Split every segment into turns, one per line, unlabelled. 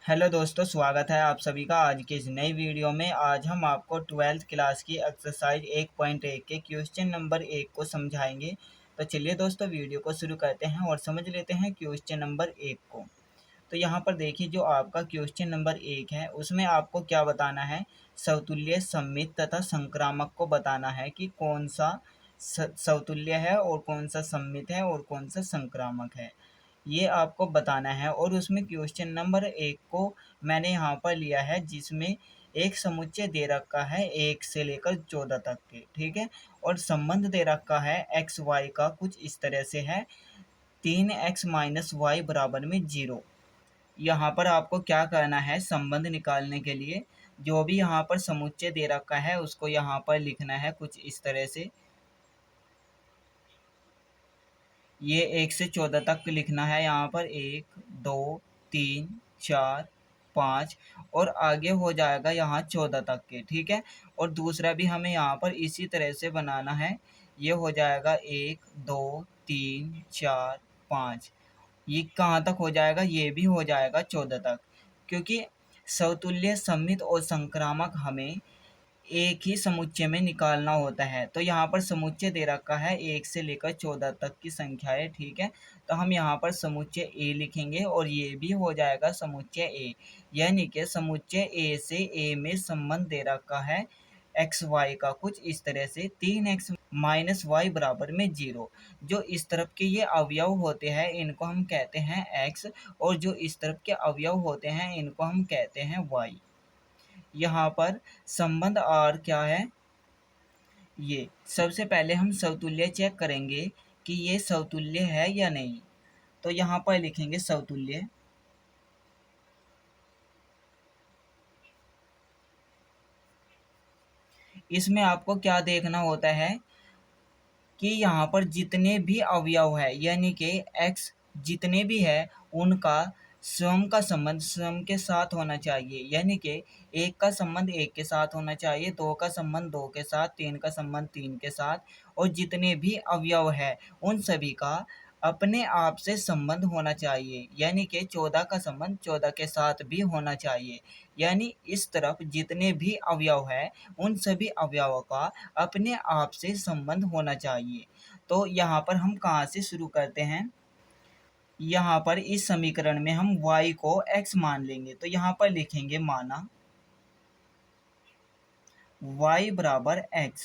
Hello दोस्तों, स्वागत है आप सभी का आज के इस नई वीडियो में। आज हम आपको 12th क्लास की एक्सरसाइज 1.1 के क्वेश्चन नंबर 1 को समझाएंगे। तो चलिए दोस्तों, वीडियो को शुरू करते हैं और समझ लेते हैं क्वेश्चन नंबर 1 को। तो यहाँ पर देखिए, जो आपका क्वेश्चन नंबर 1 है उसमें आपको क्या बताना है, समतुल्य, सममित तथा संक्रामक को बताना है कि कौन सा समतुल्य है और कौन सा सममित है और कौन सा संक्रामक है, ये आपको बताना है। और उसमें क्वेश्चन नंबर 1 को मैंने यहाँ पर लिया है जिसमें एक समुच्चय दे रखा है 1 से लेकर 14 तक के, ठीक है। और संबंध दे रखा है एक्स वाई का, कुछ इस तरह से है 3x माइनस वाई बराबर में 0। यहाँ पर आपको क्या करना है, संबंध निकालने के लिए जो भी यहाँ पर समुच्चय दे रखा है उसको यहाँ पर लिखना है कुछ इस तरह से। ये 1 से 14 तक लिखना है, यहाँ पर 1 2 3 4 5 और आगे हो जाएगा यहाँ 14 तक के, ठीक है। और दूसरा भी हमें यहाँ पर इसी तरह से बनाना है। ये हो जाएगा 1 2 3 4 5। ये कहाँ तक हो जाएगा, ये भी हो जाएगा 14 तक, क्योंकि समतुल्य, सममित और संक्रामक हमें एक ही समुच्चय में निकालना होता है। तो यहाँ पर समुच्चय दे रखा है 1 से लेकर 14 तक की संख्याएं, ठीक है। तो हम यहाँ पर समुच्चय ए लिखेंगे और ये भी हो जाएगा समुच्चय ए, यानी कि समुच्चय ए से ए में संबंध दे रखा है एक्स वाई का, कुछ इस तरह से 3x माइनस वाई बराबर में 0। जो इस तरफ के ये अवयव होते हैं इनको हम कहते हैं x, और जो इस तरफ के अवयव होते हैं इनको हम कहते हैं y। यहाँ पर संबंध आर क्या है, ये सबसे पहले हम समतुल्य चेक करेंगे कि ये समतुल्य है या नहीं। तो यहाँ पर लिखेंगे समतुल्य। इसमें आपको क्या देखना होता है कि यहाँ पर जितने भी अवयव है यानी कि x जितने भी है उनका स्वयं का संबंध स्वयं के साथ होना चाहिए, यानी कि 1 का संबंध 1 के साथ होना चाहिए, 2 का संबंध 2 के साथ, 3 का संबंध 3 के साथ, और जितने भी अवयव है उन सभी का अपने आप से संबंध होना चाहिए, यानी कि 14 का संबंध 14 के साथ भी होना चाहिए। यानी इस तरफ जितने भी अवयव है उन सभी अवयवों का अपने आप से संबंध होना चाहिए। तो यहाँ पर हम कहाँ से शुरू करते हैं, यहाँ पर इस समीकरण में हम y को x मान लेंगे। तो यहाँ पर लिखेंगे माना y बराबर x।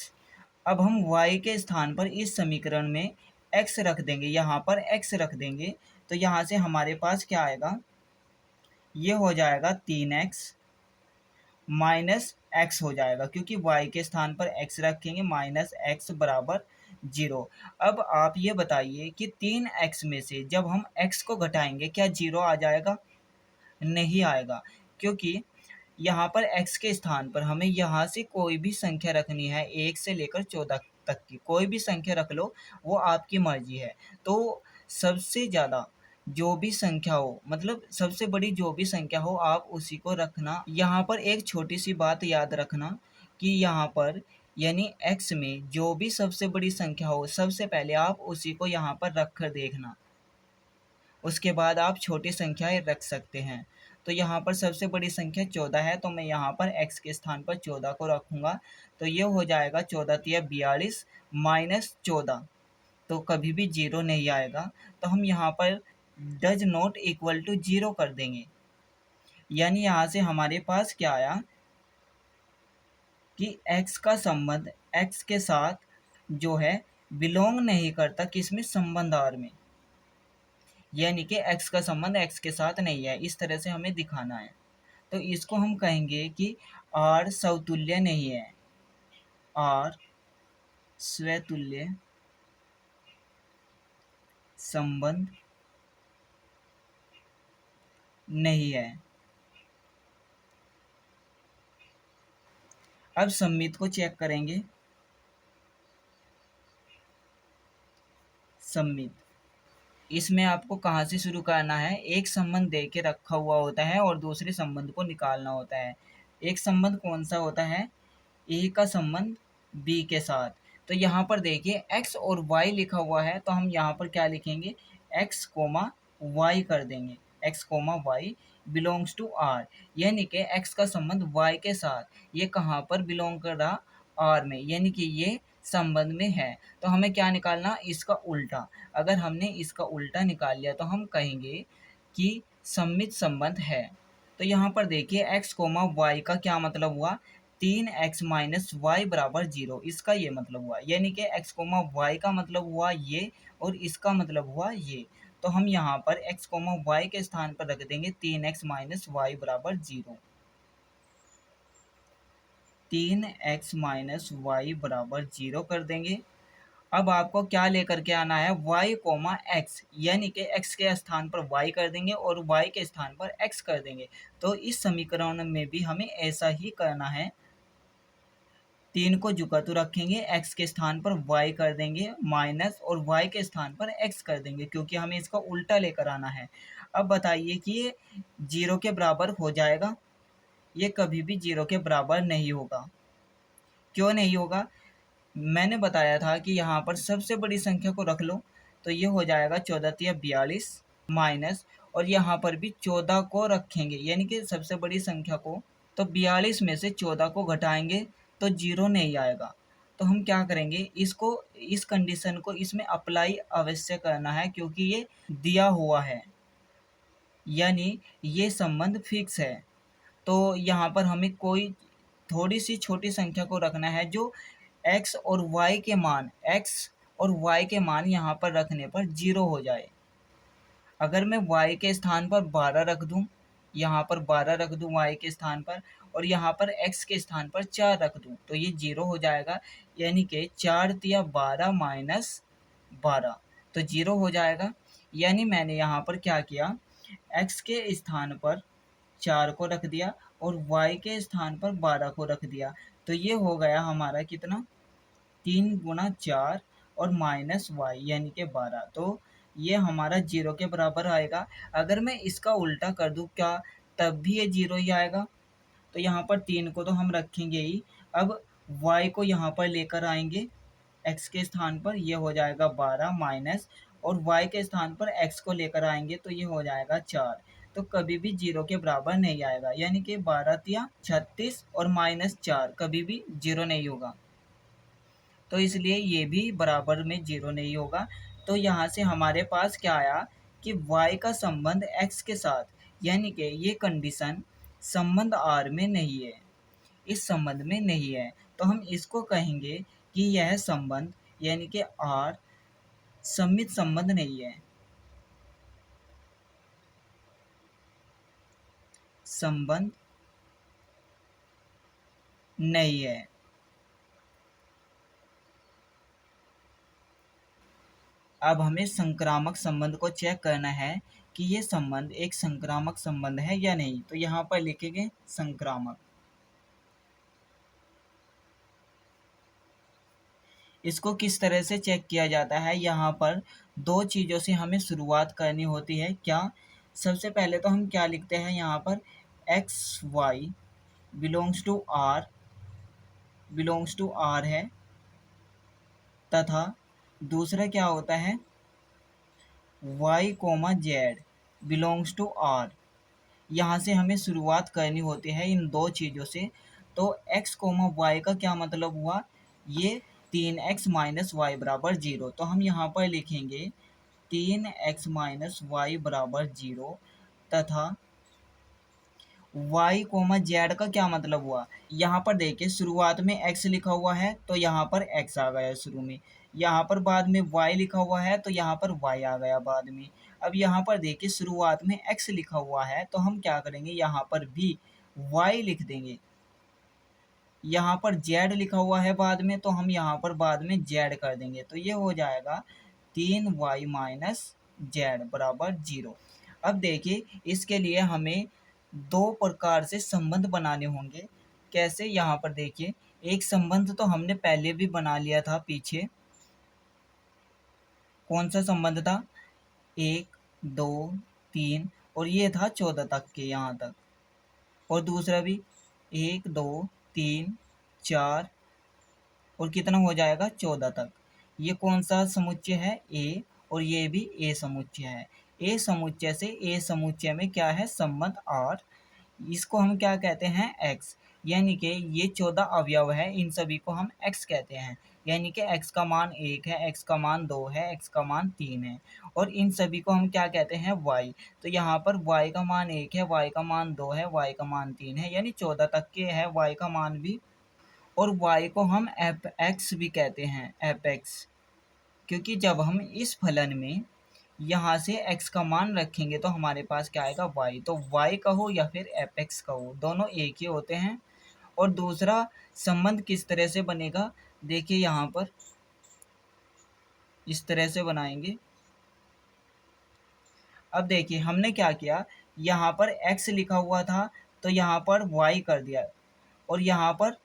अब हम y के स्थान पर इस समीकरण में x रख देंगे, यहाँ पर x रख देंगे। तो यहाँ से हमारे पास क्या आएगा, ये हो जाएगा 3x माइनस एक्स हो जाएगा, क्योंकि y के स्थान पर x रखेंगे, माइनस एक्स बराबर 0। अब आप ये बताइए कि 3x में से जब हम x को घटाएंगे क्या 0 आ जाएगा, नहीं आएगा, क्योंकि यहाँ पर x के स्थान पर हमें यहाँ से कोई भी संख्या रखनी है, 1 से लेकर 14 तक की कोई भी संख्या रख लो, वो आपकी मर्जी है। तो सबसे ज़्यादा जो भी संख्या हो, मतलब सबसे बड़ी जो भी संख्या हो आप उसी को रखना। यहाँ पर एक छोटी सी बात याद रखना कि यहाँ पर यानी x में जो भी सबसे बड़ी संख्या हो सबसे पहले आप उसी को यहाँ पर रख कर देखना, उसके बाद आप छोटी संख्याएं रख सकते हैं। तो यहाँ पर सबसे बड़ी संख्या 14 है, तो मैं यहाँ पर x के स्थान पर 14 को रखूँगा। तो ये हो जाएगा 14 तिया 42 माइनस 14, तो कभी भी 0 नहीं आएगा। तो हम यहाँ पर डज नॉट इक्वल टू 0 कर देंगे, यानी यहाँ से हमारे पास क्या आया कि x का संबंध x के साथ जो है बिलोंग नहीं करता, किसमें, संबंध आर में, यानी कि x का संबंध x के साथ नहीं है। इस तरह से हमें दिखाना है। तो इसको हम कहेंगे कि r समतुल्य नहीं है, r स्वतुल्य संबंध नहीं है। अब सममित को चेक करेंगे। सममित, इसमें आपको कहाँ से शुरू करना है, एक संबंध दे के रखा हुआ होता है और दूसरे संबंध को निकालना होता है। एक संबंध कौन सा होता है, ए का संबंध बी के साथ। तो यहाँ पर देखिए x और y लिखा हुआ है, तो हम यहाँ पर क्या लिखेंगे, x कोमा y कर देंगे, x comma y। Belongs to R, यानी कि x का संबंध y के साथ ये कहाँ पर बिलोंग कर रहा, आर में, यानी कि ये संबंध में है। तो हमें क्या निकालना, इसका उल्टा। अगर हमने इसका उल्टा निकाल लिया तो हम कहेंगे कि सम्मित संबंध है। तो यहाँ पर देखिए x कोमा वाई का क्या मतलब हुआ, 3x माइनस वाई बराबर 0, इसका ये मतलब हुआ, यानी कि x कोमा वाई का मतलब हुआ ये और इसका मतलब हुआ ये। तो हम यहाँ पर x कोमा वाई के स्थान पर रख देंगे 3x माइनस वाई बराबर 0, 3x माइनस वाई बराबर 0 कर देंगे। अब आपको क्या लेकर के आना है, y कोमा एक्स, यानी कि x के स्थान पर y कर देंगे और y के स्थान पर x कर देंगे। तो इस समीकरण में भी हमें ऐसा ही करना है, 3 को जुगातू रखेंगे, x के स्थान पर y कर देंगे माइनस और y के स्थान पर x कर देंगे, क्योंकि हमें इसका उल्टा लेकर आना है। अब बताइए कि ये 0 के बराबर हो जाएगा, ये कभी भी 0 के बराबर नहीं होगा। क्यों नहीं होगा, मैंने बताया था कि यहाँ पर सबसे बड़ी संख्या को रख लो, तो ये हो जाएगा 14 या 42 माइनस, और यहाँ पर भी 14 को रखेंगे, यानी कि सबसे बड़ी संख्या को, तो 42 में से 14 को घटाएंगे तो 0 नहीं आएगा। तो हम क्या करेंगे, इसको, इस कंडीशन को इसमें अप्लाई अवश्य करना है, क्योंकि ये दिया हुआ है, यानी ये संबंध फिक्स है। तो यहाँ पर हमें कोई थोड़ी सी छोटी संख्या को रखना है जो x और y के मान, x और y के मान यहाँ पर रखने पर 0 हो जाए। अगर मैं y के स्थान पर 12 रख दूँ, यहाँ पर 12 रख दूँ y के स्थान पर, और यहाँ पर x के स्थान पर 4 रख दूँ, तो ये 0 हो जाएगा, यानी कि 4 तिया 12 माइनस 12, तो 0 हो जाएगा। यानी मैंने यहाँ पर क्या किया, x के स्थान पर 4 को रख दिया और y के स्थान पर 12 को रख दिया, तो ये हो गया हमारा कितना, 3 गुणा 4 और माइनस वाई यानी कि 12, तो ये हमारा 0 के बराबर आएगा। अगर मैं इसका उल्टा कर दूँ क्या, तब भी ये 0 ही आएगा। तो यहाँ पर 3 को तो हम रखेंगे ही, अब y को यहाँ पर लेकर आएंगे x के स्थान पर, ये हो जाएगा 12 माइनस, और y के स्थान पर x को लेकर आएंगे तो ये हो जाएगा 4, तो कभी भी 0 के बराबर नहीं आएगा, यानी कि 12 तिया 36 और माइनस 4 कभी भी 0 नहीं होगा, तो इसलिए ये भी बराबर में 0 नहीं होगा। तो यहाँ से हमारे पास क्या आया कि y का संबंध x के साथ, यानी कि ये कंडीशन संबंध R में नहीं है, इस संबंध में नहीं है, तो हम इसको कहेंगे कि यह संबंध, यानी कि R सम्मित संबंध नहीं है, संबंध नहीं है। अब हमें संक्रामक संबंध को चेक करना है कि ये संबंध एक संक्रामक संबंध है या नहीं, तो यहाँ पर लिखेंगे संक्रामक। इसको किस तरह से चेक किया जाता है, यहाँ पर दो चीज़ों से हमें शुरुआत करनी होती है। क्या, सबसे पहले तो हम क्या लिखते हैं यहाँ पर, X Y belongs to R, belongs to R है, तथा दूसरा क्या होता है, Y comma Z belongs to R. यहाँ से हमें शुरुआत करनी होती है इन दो चीज़ों से। तो x कोमा वाई का क्या मतलब हुआ, ये 3x माइनस वाई बराबर 0, तो हम यहाँ पर लिखेंगे 3x माइनस वाई बराबर 0, तथा y कोमा जेड का क्या मतलब हुआ, यहाँ पर देखिए शुरुआत में x लिखा हुआ है तो यहाँ पर x आ गया शुरू में, यहाँ पर बाद में y लिखा हुआ है तो यहाँ पर y आ गया बाद में। अब यहाँ पर देखिए शुरुआत में x लिखा हुआ है तो हम क्या करेंगे, यहाँ पर भी y लिख देंगे, यहाँ पर z लिखा हुआ है बाद में तो हम यहाँ पर बाद में z कर देंगे, तो ये हो जाएगा 3y माइनस जेड बराबर 0। अब देखिए इसके लिए हमें दो प्रकार से संबंध बनाने होंगे। कैसे, यहाँ पर देखिए एक संबंध तो हमने पहले भी बना लिया था पीछे, कौन सा संबंध था, 1 2 3, और ये था 14 तक के यहाँ तक, और दूसरा भी 1 2 3 4, और कितना हो जाएगा 14 तक। ये कौन सा समुच्चय है, ए, और ये भी ए समुच्चय है। ए समुच्चय से ए समुच्चय में क्या है, संबंध आर, इसको हम क्या कहते हैं, एक्स। यानी कि ये 14 अवयव है, इन सभी को हम एक्स कहते हैं। यानी कि एक्स का मान 1 है, एक्स का मान 2 है, एक्स का मान 3 है, और इन सभी को हम क्या कहते हैं, वाई। तो यहाँ पर वाई का मान 1 है, वाई का मान 2 है, वाई का मान 3 है, यानी 14 तक के है वाई का मान भी। और वाई को हम एफ एक्स भी कहते हैं, एफ एक्स, क्योंकि जब हम इस फलन में यहाँ से x का मान रखेंगे तो हमारे पास क्या आएगा, y। तो y कहो या फिर एफ एक्स कहो, दोनों एक ही होते हैं। और दूसरा संबंध किस तरह से बनेगा, देखिए यहाँ पर इस तरह से बनाएंगे। अब देखिए हमने क्या किया, यहाँ पर x लिखा हुआ था तो यहाँ पर y कर दिया, और यहाँ पर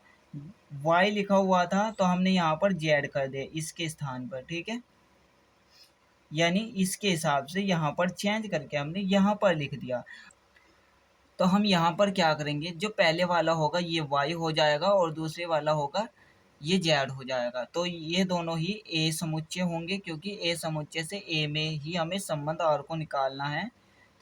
y लिखा हुआ था तो हमने यहाँ पर z कर दिया इसके स्थान पर, ठीक है। यानी इसके हिसाब से यहाँ पर चेंज करके हमने यहाँ पर लिख दिया। तो हम यहाँ पर क्या करेंगे, जो पहले वाला होगा ये y हो जाएगा और दूसरे वाला होगा ये z हो जाएगा। तो ये दोनों ही a समुच्चय होंगे, क्योंकि a समुच्चय से a में ही हमें संबंध r को निकालना है।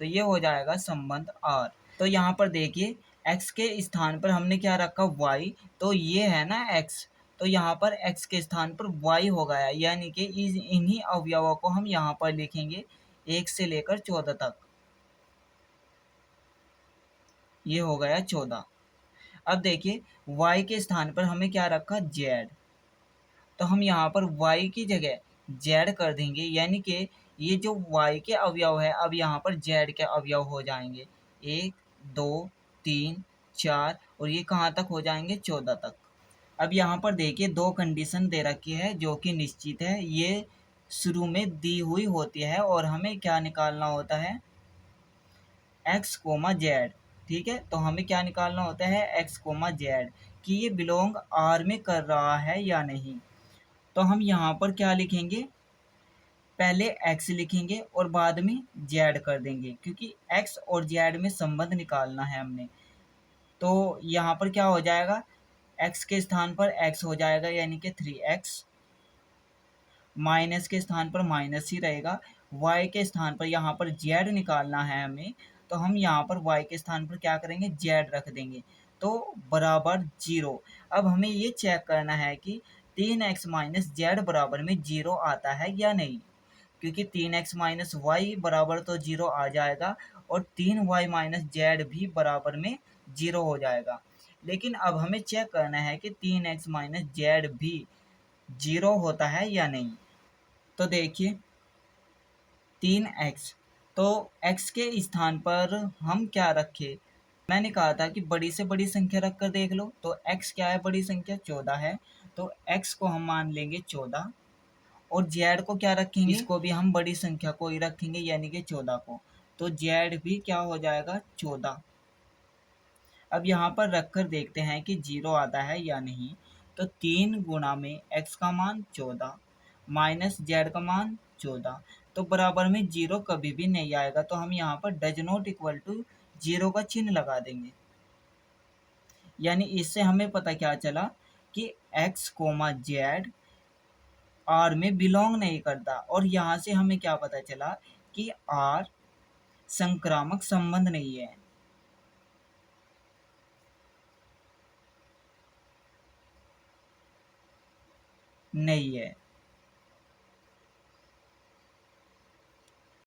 तो ये हो जाएगा संबंध r। तो यहाँ पर देखिए x के स्थान पर हमने क्या रखा, y, तो ये है ना x, तो यहाँ पर x के स्थान पर y हो गया। यानी कि इन्हीं अवयवों को हम यहाँ पर लिखेंगे 1 से लेकर 14 तक। ये हो गया 14। अब देखिए y के स्थान पर हमें क्या रखा, z, तो हम यहाँ पर y की जगह z कर देंगे। यानी कि ये जो y के अवयव है अब यहाँ पर z के अवयव हो जाएंगे, 1 2 3 4, और ये कहाँ तक हो जाएंगे, 14 तक। अब यहाँ पर देखिए दो कंडीशन दे रखी है जो कि निश्चित है, ये शुरू में दी हुई होती है, और हमें क्या निकालना होता है, एक्स कोमा जेड। ठीक है, तो हमें क्या निकालना होता है, एक्स कोमा जेड, कि ये बिलोंग आर में कर रहा है या नहीं। तो हम यहाँ पर क्या लिखेंगे, पहले एक्स लिखेंगे और बाद में जेड कर देंगे, क्योंकि एक्स और जेड में संबंध निकालना है हमने। तो यहाँ पर क्या हो जाएगा, एक्स के स्थान पर एक्स हो जाएगा, यानी कि 3x, माइनस के स्थान पर माइनस ही रहेगा, y के स्थान पर यहाँ पर z निकालना है हमें, तो हम यहाँ पर y के स्थान पर क्या करेंगे, z रख देंगे, तो बराबर 0। अब हमें ये चेक करना है कि 3x माइनस जेड बराबर में 0 आता है या नहीं, क्योंकि 3x माइनस वाई बराबर तो 0 आ जाएगा, और 3y माइनस जेड भी बराबर में 0 हो जाएगा। लेकिन अब हमें चेक करना है कि 3x माइनस जेड भी 0 होता है या नहीं। तो देखिए 3x, तो x के स्थान पर हम क्या रखें, मैंने कहा था कि बड़ी से बड़ी संख्या रख कर देख लो। तो x क्या है, बड़ी संख्या 14 है, तो x को हम मान लेंगे 14, और z को क्या रखेंगे, इसको भी हम बड़ी संख्या को ही रखेंगे, यानी कि 14 को। तो z भी क्या हो जाएगा, 14। अब यहाँ पर रख कर देखते हैं कि 0 आता है या नहीं। तो 3 गुणा में x का मान 14 माइनस z का मान 14, तो बराबर में 0 कभी भी नहीं आएगा। तो हम यहाँ पर डज नॉट इक्वल टू 0 का चिन्ह लगा देंगे। यानी इससे हमें पता क्या चला कि x कोमा जेड आर में बिलोंग नहीं करता, और यहाँ से हमें क्या पता चला कि आर संक्रामक संबंध नहीं है। नहीं है।